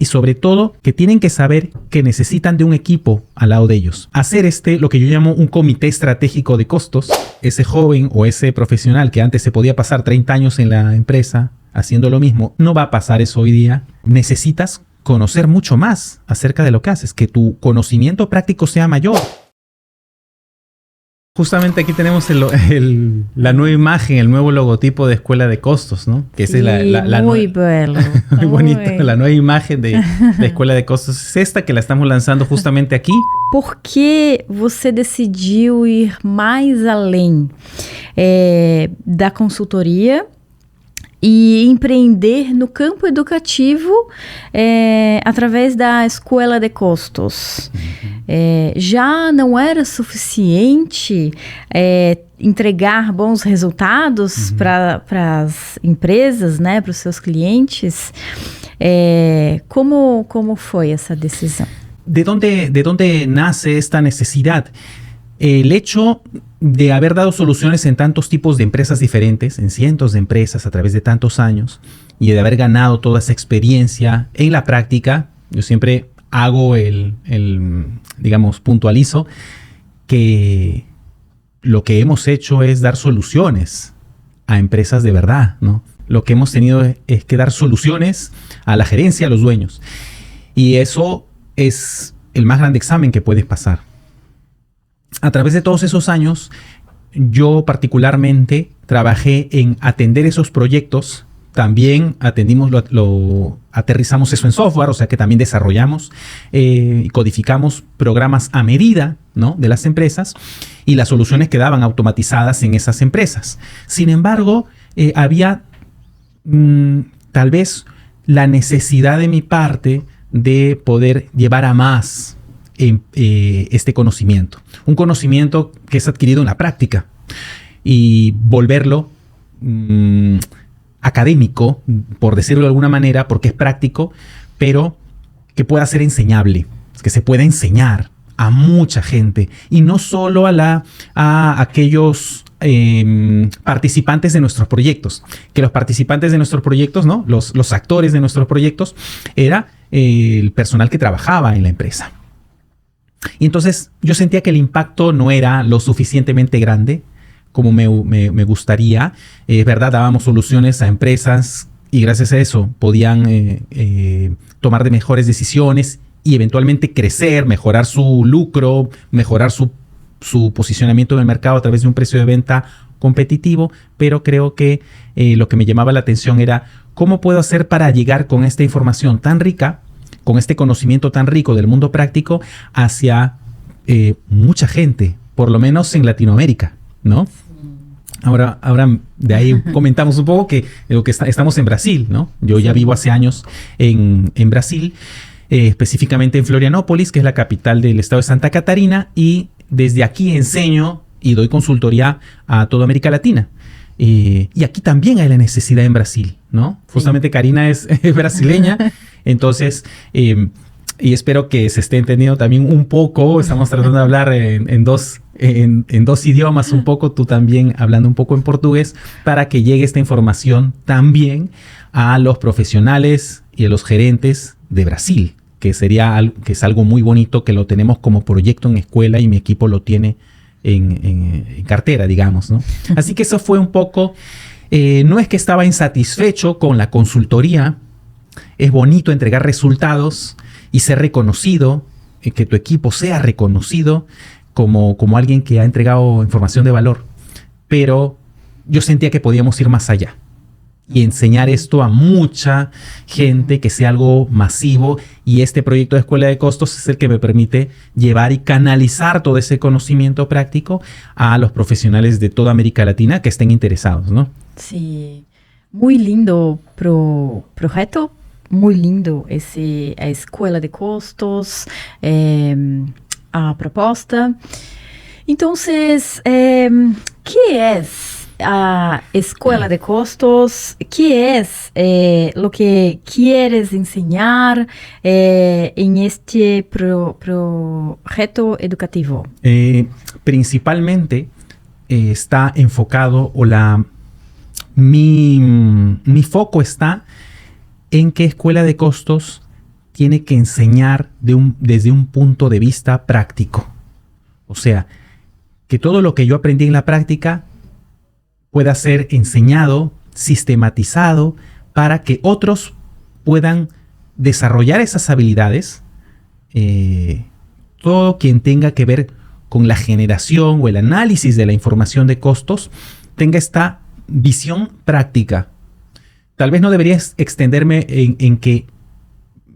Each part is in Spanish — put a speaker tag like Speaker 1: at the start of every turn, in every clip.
Speaker 1: y sobre todo que tienen que saber que necesitan de un equipo al lado de ellos. Hacer lo que yo llamo un comité estratégico de costos. Ese joven o ese profesional que antes se podía pasar 30 años en la empresa haciendo lo mismo, no va a pasar eso hoy día. Necesitas conocer mucho más acerca de lo que haces, que tu conocimiento práctico sea mayor. Justamente aquí tenemos la nueva imagen, el nuevo logotipo de Escuela de Costos, ¿no? Que
Speaker 2: sí,
Speaker 1: es
Speaker 2: muy bello.
Speaker 1: Muy bonito. La nueva imagen de Escuela de Costos es esta que la estamos lanzando justamente aquí.
Speaker 2: Por que você decidiu ir mais além da consultoria e empreender no campo educativo através da Escola de Costos? Já não era suficiente entregar bons resultados para as empresas, né, para os seus clientes? Como foi essa decisão?
Speaker 1: ¿De dónde nace esta necesidad? El hecho de haber dado soluciones en tantos tipos de empresas diferentes, en cientos de empresas a través de tantos años, y de haber ganado toda esa experiencia en la práctica, yo siempre hago digamos, puntualizo que lo que hemos hecho es dar soluciones a empresas de verdad, ¿no? Lo que hemos tenido es que dar soluciones a la gerencia, a los dueños. Y eso es el más grande examen que puedes pasar. A través de todos esos años, yo particularmente trabajé en atender esos proyectos. También aterrizamos eso en software, o sea que también desarrollamos y codificamos programas a medida, ¿no?, de las empresas y las soluciones quedaban automatizadas en esas empresas. Sin embargo, había tal vez la necesidad de mi parte de poder llevar a más este conocimiento. Un conocimiento que es adquirido en la práctica y volverlo académico, por decirlo de alguna manera, porque es práctico, pero que pueda ser enseñable, que se pueda enseñar a mucha gente y no solo a aquellos participantes de nuestros proyectos, que los participantes de nuestros proyectos, ¿no?, los actores de nuestros proyectos, era el personal que trabajaba en la empresa. Y entonces yo sentía que el impacto no era lo suficientemente grande como me gustaría. Es verdad, dábamos soluciones a empresas y gracias a eso podían tomar de mejores decisiones y eventualmente crecer, mejorar su lucro, mejorar su posicionamiento en el mercado a través de un precio de venta competitivo, pero creo que lo que me llamaba la atención era cómo puedo hacer para llegar con esta información tan rica, con este conocimiento tan rico del mundo práctico hacia mucha gente, por lo menos en Latinoamérica, ¿no? Ahora de ahí comentamos un poco que estamos en Brasil, ¿no? Yo ya vivo hace años en Brasil, específicamente en Florianópolis, que es la capital del estado de Santa Catarina, y desde aquí enseño y doy consultoría a toda América Latina. Y aquí también hay la necesidad en Brasil, ¿no? Sí. Justamente Karina es brasileña, entonces, y espero que se esté entendiendo también un poco. Estamos tratando de hablar en dos idiomas un poco, tú también hablando un poco en portugués, para que llegue esta información también a los profesionales y a los gerentes de Brasil, que es algo muy bonito, que lo tenemos como proyecto en escuela y mi equipo lo tiene en cartera, digamos, ¿no? Así que eso fue un poco, no es que estaba insatisfecho con la consultoría, es bonito entregar resultados y ser reconocido, que tu equipo sea reconocido como alguien que ha entregado información de valor, pero yo sentía que podíamos ir más allá y enseñar esto a mucha gente, que sea algo masivo, y este proyecto de Escuela de Costos es el que me permite llevar y canalizar todo ese conocimiento práctico a los profesionales de toda América Latina que estén interesados, ¿no?
Speaker 2: Sí, muy lindo proyecto, muy lindo a Escuela de Costos, a proposta. Entonces, ¿qué es a Escuela de Costos? ¿Qué es lo que quieres enseñar en este proyecto educativo?
Speaker 1: Principalmente está enfocado, mi foco está en que Escuela de Costos tiene que enseñar desde un punto de vista práctico. O sea, que todo lo que yo aprendí en la práctica pueda ser enseñado, sistematizado, para que otros puedan desarrollar esas habilidades. Todo quien tenga que ver con la generación o el análisis de la información de costos tenga esta visión práctica. Tal vez no debería extenderme en que,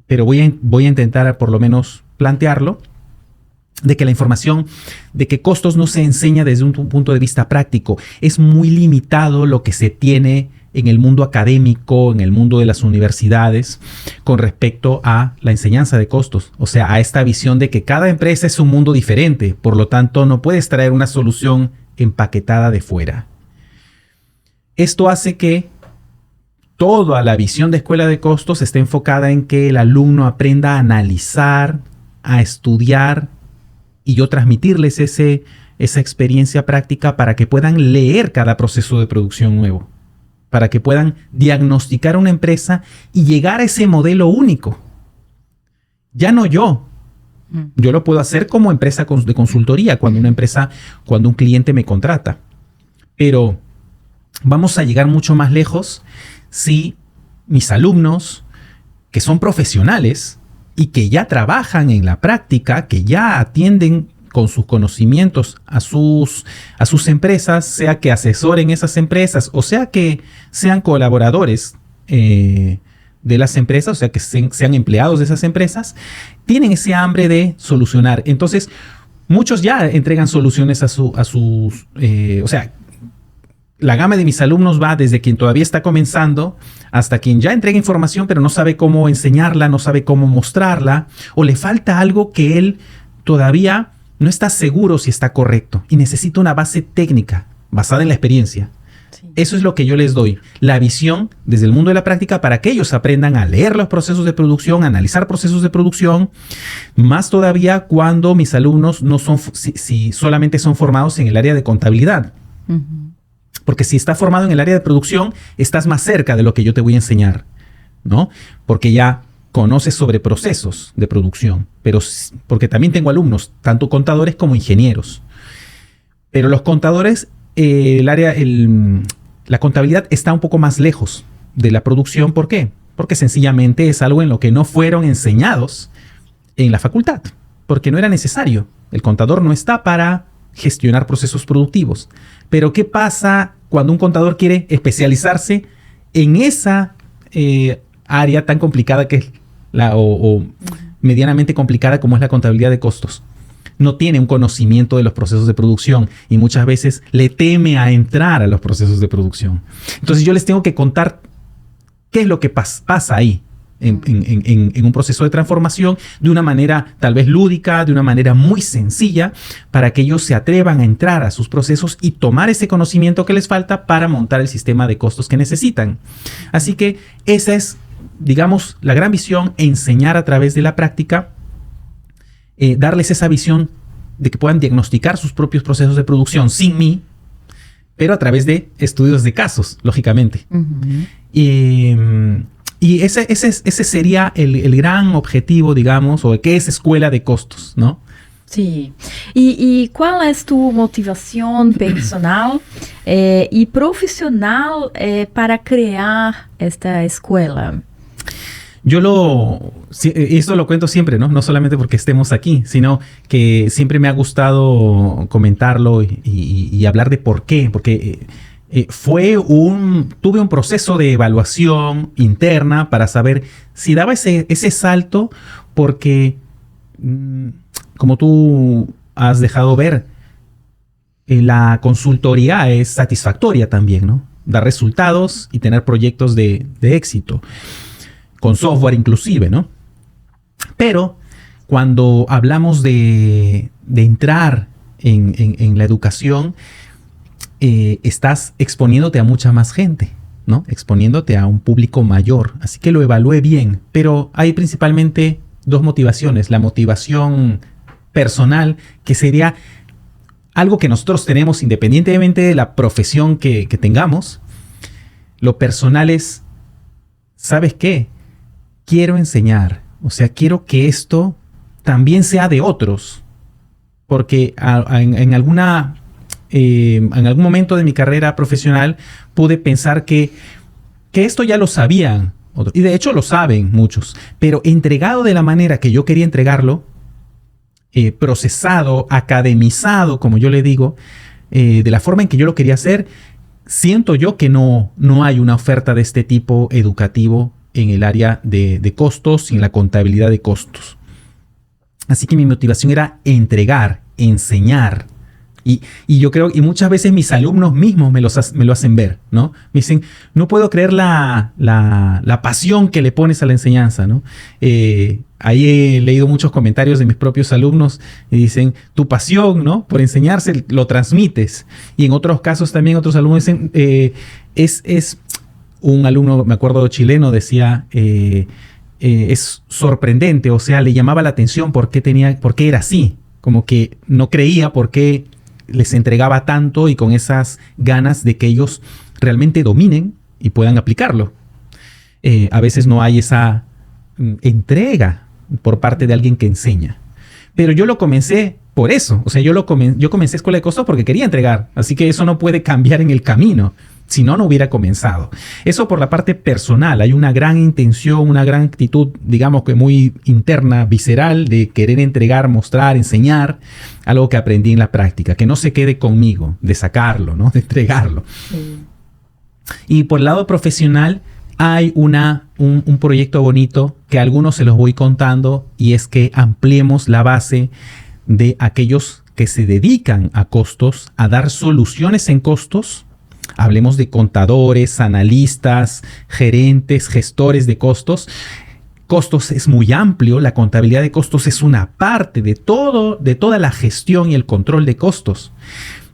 Speaker 1: pero voy a intentar por lo menos plantearlo, de que la información, de que costos no se enseña desde un punto de vista práctico. Es muy limitado lo que se tiene en el mundo académico, en el mundo de las universidades, con respecto a la enseñanza de costos. O sea, a esta visión de que cada empresa es un mundo diferente, por lo tanto no puedes traer una solución empaquetada de fuera. Esto hace que toda la visión de escuela de costos esté enfocada en que el alumno aprenda a analizar, a estudiar, y yo transmitirles esa experiencia práctica para que puedan leer cada proceso de producción nuevo, para que puedan diagnosticar una empresa y llegar a ese modelo único. Ya no yo lo puedo hacer como empresa de consultoría, cuando un cliente me contrata. Pero vamos a llegar mucho más lejos si mis alumnos, que son profesionales y que ya trabajan en la práctica, que ya atienden con sus conocimientos a sus empresas, sea que asesoren esas empresas o sea que sean colaboradores de las empresas, o sea que sean empleados de esas empresas, tienen ese hambre de solucionar. Entonces, muchos ya entregan soluciones a sus... o sea, la gama de mis alumnos va desde quien todavía está comenzando hasta quien ya entrega información pero no sabe cómo enseñarla, no sabe cómo mostrarla, o le falta algo que él todavía no está seguro si está correcto y necesita una base técnica basada en la experiencia. Sí. Eso es lo que yo les doy, la visión desde el mundo de la práctica para que ellos aprendan a leer los procesos de producción, a analizar procesos de producción, más todavía cuando mis alumnos no son, si solamente son formados en el área de contabilidad. Porque si estás formado en el área de producción, estás más cerca de lo que yo te voy a enseñar, ¿no? Porque ya conoces sobre procesos de producción, pero porque también tengo alumnos, tanto contadores como ingenieros. Pero los contadores, la contabilidad está un poco más lejos de la producción. ¿Por qué? Porque sencillamente es algo en lo que no fueron enseñados en la facultad, porque no era necesario. El contador no está para gestionar procesos productivos. Pero ¿qué pasa cuando un contador quiere especializarse en esa área tan complicada que es o medianamente complicada como es la contabilidad de costos? No tiene un conocimiento de los procesos de producción y muchas veces le teme a entrar a los procesos de producción. Entonces yo les tengo que contar qué es lo que pasa ahí en un proceso de transformación de una manera tal vez lúdica, de una manera muy sencilla, para que ellos se atrevan a entrar a sus procesos y tomar ese conocimiento que les falta para montar el sistema de costos que necesitan. Así que esa es, digamos, la gran visión: enseñar a través de la práctica, darles esa visión de que puedan diagnosticar sus propios procesos de producción sin mí, pero a través de estudios de casos, lógicamente. Y ese sería el gran objetivo, digamos, o qué es escuela de costos, ¿no?
Speaker 2: Sí. ¿Y cuál es tu motivación personal y profesional para crear esta escuela?
Speaker 1: Esto lo cuento siempre, ¿no? No solamente porque estemos aquí, sino que siempre me ha gustado comentarlo y hablar de por qué. Porque tuve un proceso de evaluación interna para saber si daba ese salto, porque como tú has dejado ver, la consultoría es satisfactoria también, ¿no? Dar resultados y tener proyectos de éxito, con software inclusive, ¿no? Pero cuando hablamos de entrar en la educación, estás exponiéndote a mucha más gente, ¿no? Exponiéndote a un público mayor. Así que lo evalué bien, pero hay principalmente dos motivaciones. La motivación personal, que sería algo que nosotros tenemos independientemente de la profesión que tengamos. Lo personal es, ¿sabes qué? Quiero enseñar, O sea, quiero que esto también sea de otros. Porque en algún momento de mi carrera profesional pude pensar que esto ya lo sabían. Y de hecho lo saben muchos. Pero entregado de la manera que yo quería entregarlo, procesado, academizado, como yo le digo, de la forma en que yo lo quería hacer, siento yo que no hay una oferta de este tipo educativo en el área de costos y en la contabilidad de costos. Así que mi motivación era entregar, enseñar. Y yo creo, y muchas veces mis alumnos mismos me lo hacen ver, ¿no? Me dicen, no puedo creer la pasión que le pones a la enseñanza, ¿no? Ahí he leído muchos comentarios de mis propios alumnos y dicen, tu pasión, ¿no? Por enseñarse lo transmites. Y en otros casos también otros alumnos dicen, es un alumno, me acuerdo, chileno, decía, es sorprendente, o sea, le llamaba la atención por qué era así. Como que no creía por qué les entregaba tanto y con esas ganas de que ellos realmente dominen y puedan aplicarlo. A veces no hay esa entrega por parte de alguien que enseña. Pero yo lo comencé por eso. O sea, yo comencé Escuela de Costos porque quería entregar. Así que eso no puede cambiar en el camino. Si no, no hubiera comenzado. Eso por la parte personal. Hay una gran intención, una gran actitud, digamos que muy interna, visceral, de querer entregar, mostrar, enseñar algo que aprendí en la práctica. Que no se quede conmigo, de sacarlo, ¿no? De entregarlo. Sí. Y por el lado profesional hay un proyecto bonito que a algunos se los voy contando, y es que ampliemos la base de aquellos que se dedican a costos, a dar soluciones en costos. Hablemos de contadores, analistas, gerentes, gestores de costos. Costos es muy amplio, la contabilidad de costos es una parte de toda la gestión y el control de costos.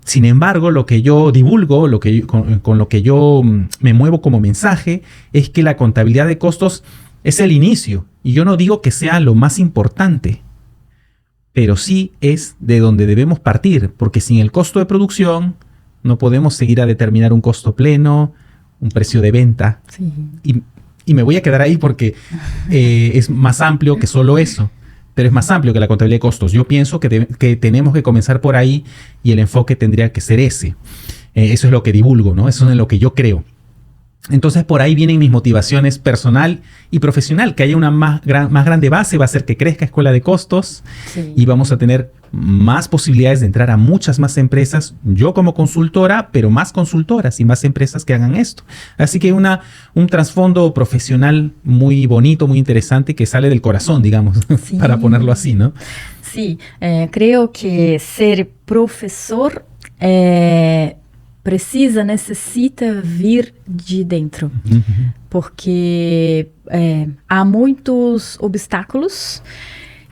Speaker 1: Sin embargo, lo que yo divulgo, con lo que yo me muevo como mensaje, es que la contabilidad de costos es el inicio. Y yo no digo que sea lo más importante, pero sí es de donde debemos partir, porque sin el costo de producción no podemos seguir a determinar un costo pleno, un precio de venta. Sí. Y me voy a quedar ahí porque es más amplio que solo eso. Pero es más amplio que la contabilidad de costos. Yo pienso que tenemos que comenzar por ahí y el enfoque tendría que ser ese. Eso es lo que divulgo, ¿no? Eso es lo que yo creo. Entonces por ahí vienen mis motivaciones personal y profesional. Que haya una más grande base va a hacer que crezca Escuela de Costos. Sí. Y vamos a tener más posibilidades de entrar a muchas más empresas. Yo como consultora, pero más consultoras y más empresas que hagan esto. Así que un trasfondo profesional muy bonito, muy interesante, que sale del corazón, digamos, sí. Para ponerlo así, ¿no?
Speaker 2: Sí, creo que ser profesor necessita vir de dentro, porque há muitos obstáculos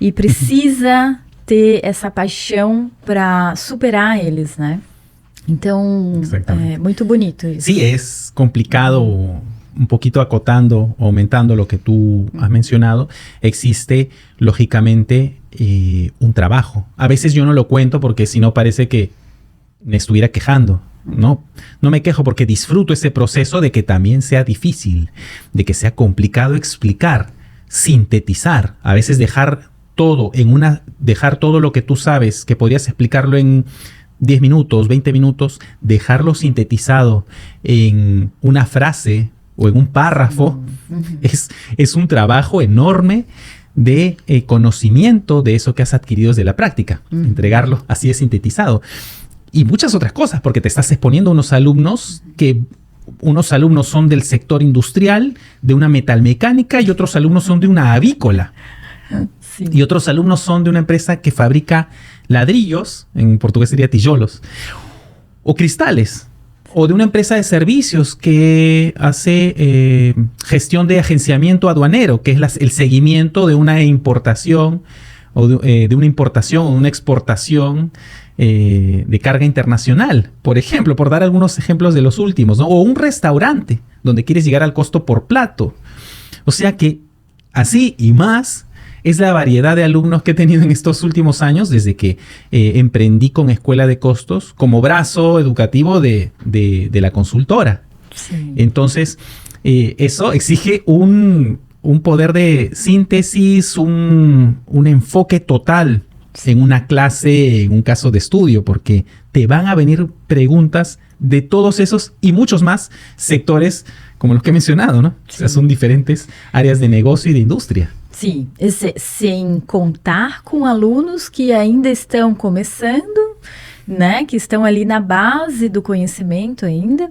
Speaker 2: e precisa ter essa paixão para superar eles, né? Então, muito bonito isso.
Speaker 1: Sí, es complicado, un poquito acotando, aumentando lo que tú has mencionado. Existe, lógicamente, un trabajo. A veces yo no lo cuento porque si no parece que me estuviera quejando. No me quejo porque disfruto ese proceso de que también sea difícil, de que sea complicado explicar, sintetizar, a veces dejar todo lo que tú sabes, que podrías explicarlo en 10 minutos, 20 minutos, dejarlo sintetizado en una frase o en un párrafo. Es un trabajo enorme de conocimiento de eso que has adquirido de la práctica, entregarlo así de sintetizado. Y muchas otras cosas, porque te estás exponiendo a unos alumnos son del sector industrial, de una metalmecánica, y otros alumnos son de una avícola. Sí. Y otros alumnos son de una empresa que fabrica ladrillos, en portugués sería tijolos, o cristales, o de una empresa de servicios que hace gestión de agenciamiento aduanero, que es el seguimiento de una importación o de una importación o una exportación de carga internacional, por ejemplo, por dar algunos ejemplos de los últimos, ¿no? O un restaurante donde quieres llegar al costo por plato. O sea que así y más es la variedad de alumnos que he tenido en estos últimos años desde que emprendí con Escuela de Costos como brazo educativo de la consultora. Sí. Entonces, eso exige un un poder de síntesis, un enfoque total en una clase, en un caso de estudio, porque te van a venir preguntas de todos esos y muchos más sectores como los que he mencionado, ¿no? Sí. O sea, son diferentes áreas de negocio y de indústria.
Speaker 2: Sim, sem contar com alunos que ainda estão começando, né, que estão ali na base do conhecimento ainda,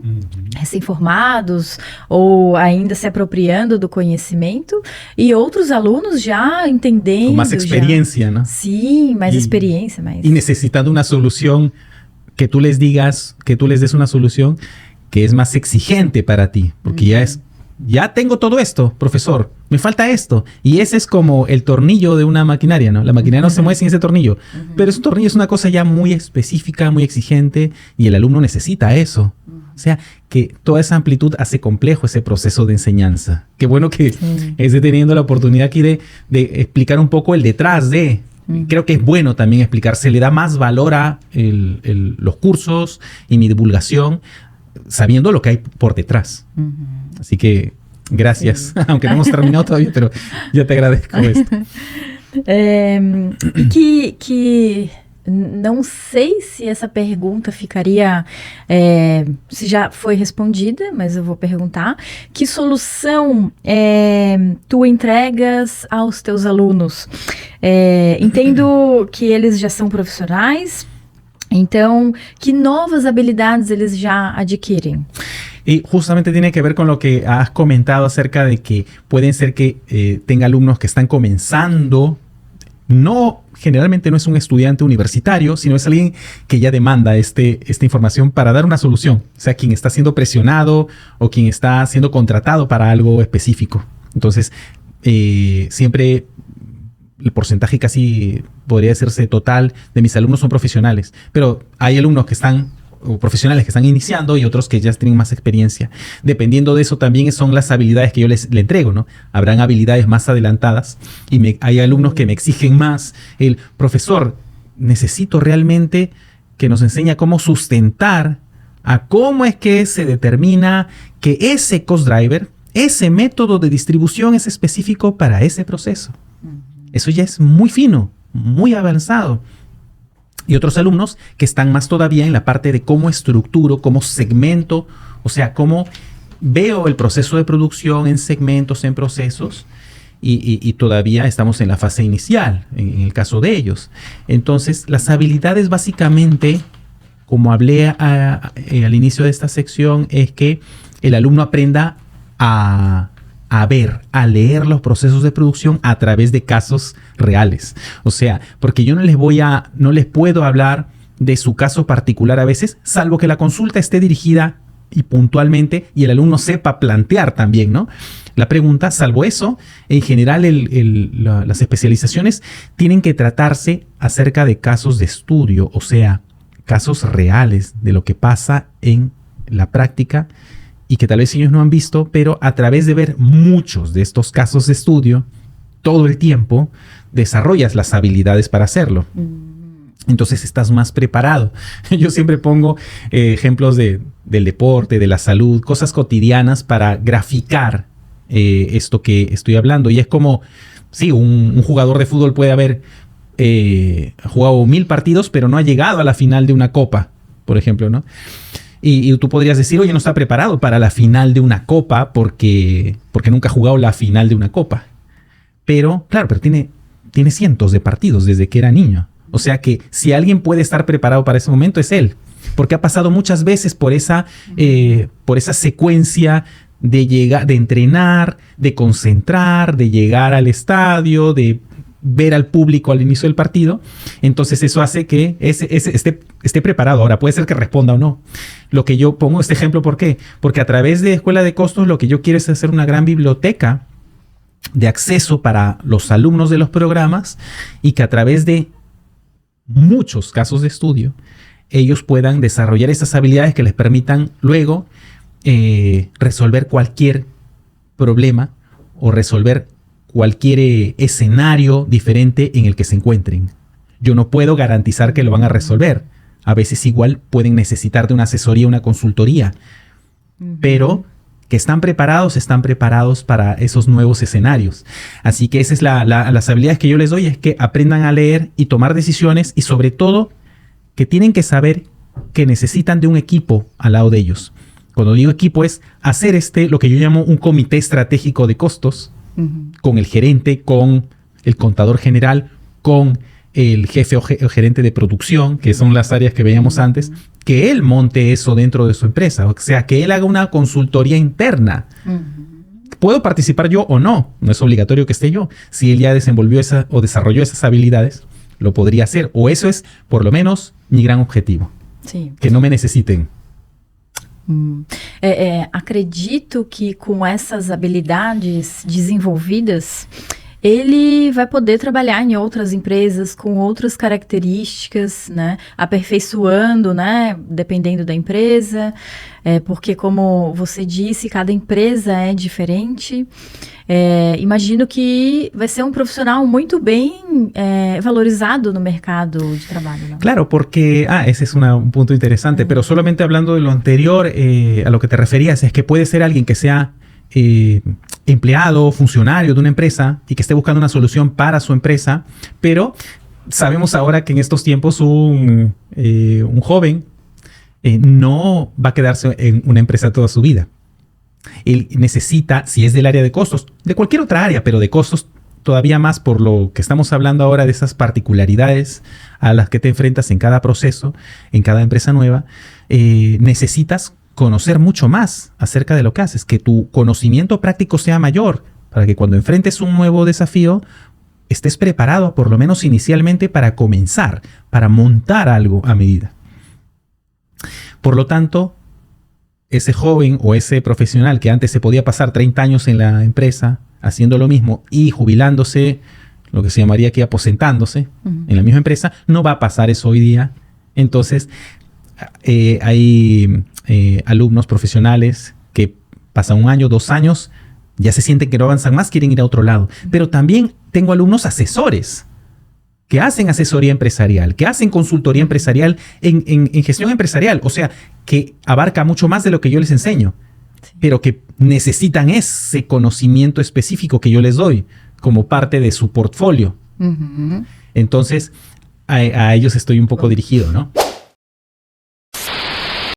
Speaker 2: recém-formados ou ainda se apropriando do conhecimento, e outros alunos já entendendo.
Speaker 1: Com mais experiência, né?
Speaker 2: Sim, mais experiência.
Speaker 1: E necessitando uma solução que tú les digas, que tú les des una solución que es más exigente para ti, porque ya tengo todo esto, profesor, me falta esto. Y ese es como el tornillo de una maquinaria, ¿no? La maquinaria no se mueve sin ese tornillo, pero ese tornillo es una cosa ya muy específica, muy exigente, y el alumno necesita eso. O sea, que toda esa amplitud hace complejo ese proceso de enseñanza. Qué bueno que esté teniendo la oportunidad aquí de explicar un poco el detrás de. Creo que es bueno también explicar, se le da más valor a los cursos y mi divulgación, sabiendo lo que hay por detrás. Así que gracias, aunque no hemos terminado todavía, pero ya te agradezco esto.
Speaker 2: Que não sei se essa pergunta ficaria, se já foi respondida, mas eu vou perguntar. Que solução tu entregas aos teus alunos? Entendo que eles já são profissionais, então, que novas habilidades eles já adquirem?
Speaker 1: Y justamente tiene que ver con lo que has comentado acerca de que pueden ser que tenga alumnos que están comenzando. Generalmente no es un estudiante universitario, sino es alguien que ya demanda esta información para dar una solución. O sea, quien está siendo presionado o quien está siendo contratado para algo específico. Entonces, siempre el porcentaje casi podría decirse total de mis alumnos son profesionales. Pero hay alumnos que están, o profesionales que están iniciando y otros que ya tienen más experiencia. Dependiendo de eso también son las habilidades que yo le entrego, ¿no? Habrán habilidades más adelantadas y hay alumnos que me exigen más. El profesor, necesito realmente que nos enseñe a cómo sustentar, a cómo es que se determina que ese cost driver, ese método de distribución es específico para ese proceso. Eso ya es muy fino, muy avanzado. Y otros alumnos que están más todavía en la parte de cómo estructuro, cómo segmento, o sea, cómo veo el proceso de producción en segmentos, en procesos, y todavía estamos en la fase inicial, en el caso de ellos. Entonces, las habilidades básicamente, como hablé al inicio de esta sección, es que el alumno aprenda a leer los procesos de producción a través de casos reales. O sea, porque yo no les puedo hablar de su caso particular a veces, salvo que la consulta esté dirigida y puntualmente y el alumno sepa plantear también, ¿no? La pregunta, salvo eso, en general las especializaciones tienen que tratarse acerca de casos de estudio, o sea, casos reales de lo que pasa en la práctica y que tal vez ellos no han visto, pero a través de ver muchos de estos casos de estudio, todo el tiempo, desarrollas las habilidades para hacerlo. Entonces estás más preparado. Yo siempre pongo ejemplos del deporte, de la salud, cosas cotidianas para graficar esto que estoy hablando. Y es como, sí, un jugador de fútbol puede haber jugado 1000 partidos, pero no ha llegado a la final de una copa, por ejemplo, ¿no? Y tú podrías decir, oye, no está preparado para la final de una copa porque nunca ha jugado la final de una copa. Pero, claro, pero tiene cientos de partidos desde que era niño. O sea que si alguien puede estar preparado para ese momento es él. Porque ha pasado muchas veces por esa secuencia de entrenar, de concentrar, de llegar al estadio, de ver al público al inicio del partido. Entonces eso hace que esté preparado. Ahora puede ser que responda o no. Lo que yo pongo este ejemplo, ¿por qué? Porque a través de Escuela de Costos lo que yo quiero es hacer una gran biblioteca de acceso para los alumnos de los programas y que a través de muchos casos de estudio ellos puedan desarrollar esas habilidades que les permitan luego resolver cualquier problema o resolver cualquier escenario diferente en el que se encuentren. Yo no puedo garantizar que lo van a resolver. A veces igual pueden necesitar de una asesoría, una consultoría. Pero que están preparados para esos nuevos escenarios. Así que esas es las habilidades que yo les doy, es que aprendan a leer y tomar decisiones, y sobre todo que tienen que saber que necesitan de un equipo al lado de ellos. Cuando digo equipo es hacer lo que yo llamo un comité estratégico de costos, con el gerente, con el contador general, con el jefe o gerente de producción, que son las áreas que veíamos antes, que él monte eso dentro de su empresa, o sea, que él haga una consultoría interna. ¿Puedo participar yo o no? No es obligatorio que esté yo. Si él ya desenvolvió o desarrolló esas habilidades, lo podría hacer. O eso es, por lo menos, mi gran objetivo.
Speaker 2: Sim.
Speaker 1: Que não me necessitem.
Speaker 2: Acredito que com essas habilidades desenvolvidas, ele vai poder trabalhar em outras empresas com outras características, né? Aperfeiçoando, né? Dependendo da empresa, porque como você disse, cada empresa é diferente. Imagino que vai ser um profissional muito bem valorizado no mercado de trabalho, ¿no?
Speaker 1: Claro, porque ese es un punto interesante, pero solamente hablando de lo anterior, a lo que te referías, es que puede ser alguien que sea empleado, funcionario de una empresa y que esté buscando una solución para su empresa, pero sabemos ahora que en estos tiempos un joven no va a quedarse en una empresa toda su vida. Él necesita, si es del área de costos, de cualquier otra área, pero de costos todavía más por lo que estamos hablando ahora de esas particularidades a las que te enfrentas en cada proceso, en cada empresa nueva, necesitas conocer mucho más acerca de lo que haces, que tu conocimiento práctico sea mayor, para que cuando enfrentes un nuevo desafío estés preparado, por lo menos inicialmente, para comenzar, para montar algo a medida. Por lo tanto, ese joven o ese profesional que antes se podía pasar 30 años en la empresa haciendo lo mismo y jubilándose, lo que se llamaría aquí aposentándose en la misma empresa, no va a pasar eso hoy día. Entonces, hay alumnos profesionales que pasan 1 año, 2 años, ya se sienten que no avanzan más, quieren ir a otro lado. Pero también tengo alumnos asesores que hacen asesoría empresarial, que hacen consultoría empresarial en gestión empresarial, o sea, que abarca mucho más de lo que yo les enseño, pero que necesitan ese conocimiento específico que yo les doy como parte de su portfolio. Entonces, a ellos estoy un poco dirigido, ¿no?